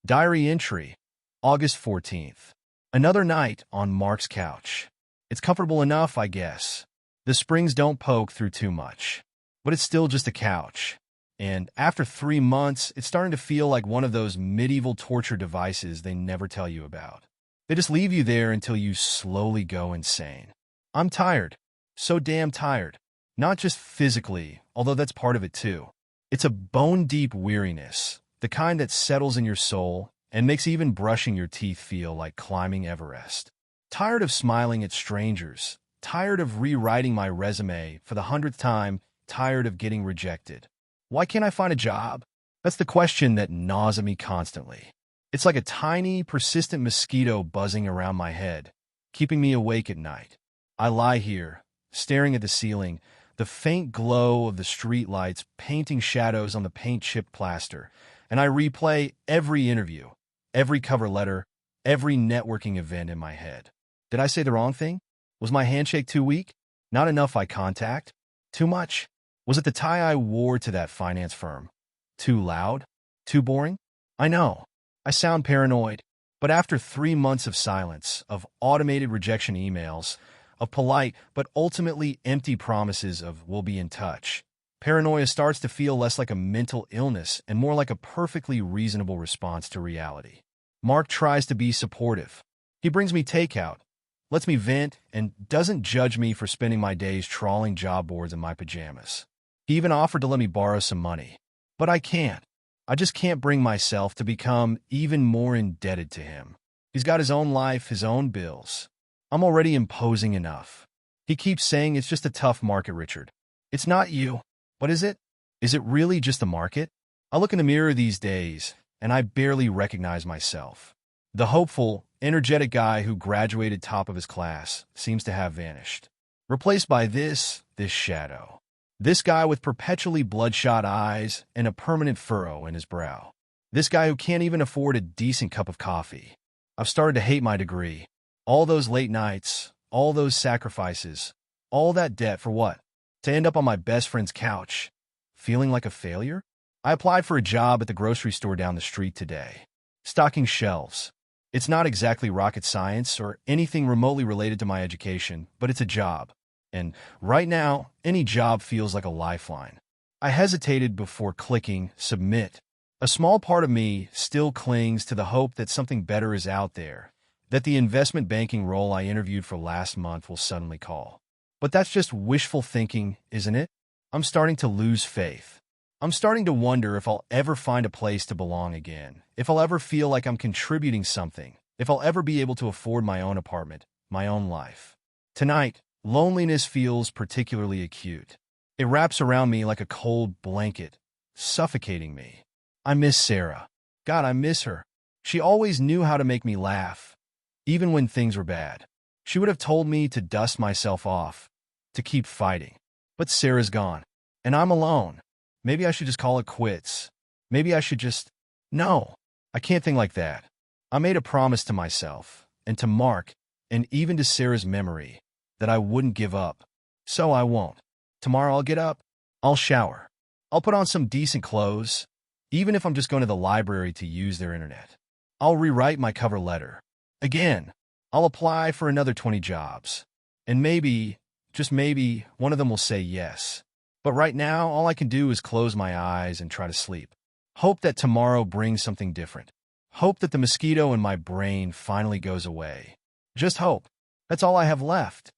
Diary entry, August 14th. Another night on Mark's couch. It's comfortable enough, I guess. The springs don't poke through too much. But it's still just a couch. And after 3 months, it's starting to feel like one of those medieval torture devices they never tell you about. They just leave you there until you slowly go insane. I'm tired. So damn tired. Not just physically, although that's part of it too. It's a bone-deep weariness, the kind that settles in your soul and makes even brushing your teeth feel like climbing Everest. Tired of smiling at strangers, tired of rewriting my resume for the 100th time, tired of getting rejected. Why can't I find a job? That's the question that gnaws at me constantly. It's like a tiny, persistent mosquito buzzing around my head, keeping me awake at night. I lie here, staring at the ceiling, the faint glow of the streetlights painting shadows on the paint-chipped plaster, and I replay every interview, every cover letter, every networking event in my head. Did I say the wrong thing? Was my handshake too weak? Not enough eye contact? Too much? Was it the tie I wore to that finance firm? Too loud? Too boring? I know. I sound paranoid. But after 3 months of silence, of automated rejection emails, of polite but ultimately empty promises of we'll be in touch, paranoia starts to feel less like a mental illness and more like a perfectly reasonable response to reality. Mark tries to be supportive. He brings me takeout, lets me vent, and doesn't judge me for spending my days trawling job boards in my pajamas. He even offered to let me borrow some money. But I can't. I just can't bring myself to become even more indebted to him. He's got his own life, his own bills. I'm already imposing enough. He keeps saying it's just a tough market, Richard. It's not you. What is it? Is it really just the market? I look in the mirror these days, and I barely recognize myself. The hopeful, energetic guy who graduated top of his class seems to have vanished, replaced by this shadow. This guy with perpetually bloodshot eyes and a permanent furrow in his brow. This guy who can't even afford a decent cup of coffee. I've started to hate my degree. All those late nights, all those sacrifices, all that debt for what? To end up on my best friend's couch, feeling like a failure? I applied for a job at the grocery store down the street today, stocking shelves. It's not exactly rocket science or anything remotely related to my education, but it's a job. And right now, any job feels like a lifeline. I hesitated before clicking submit. A small part of me still clings to the hope that something better is out there, that the investment banking role I interviewed for last month will suddenly call. But that's just wishful thinking, isn't it? I'm starting to lose faith. I'm starting to wonder if I'll ever find a place to belong again, if I'll ever feel like I'm contributing something, if I'll ever be able to afford my own apartment, my own life. Tonight, loneliness feels particularly acute. It wraps around me like a cold blanket, suffocating me. I miss Sarah. God, I miss her. She always knew how to make me laugh, even when things were bad. She would have told me to dust myself off, to keep fighting. But Sarah's gone, and I'm alone. Maybe I should just call it quits. Maybe I should just... No, I can't think like that. I made a promise to myself, and to Mark, and even to Sarah's memory, that I wouldn't give up. So I won't. Tomorrow I'll get up, I'll shower, I'll put on some decent clothes, even if I'm just going to the library to use their internet. I'll rewrite my cover letter. Again, I'll apply for another 20 jobs. And maybe, just maybe, one of them will say yes. But right now, all I can do is close my eyes and try to sleep. Hope that tomorrow brings something different. Hope that the mosquito in my brain finally goes away. Just hope. That's all I have left.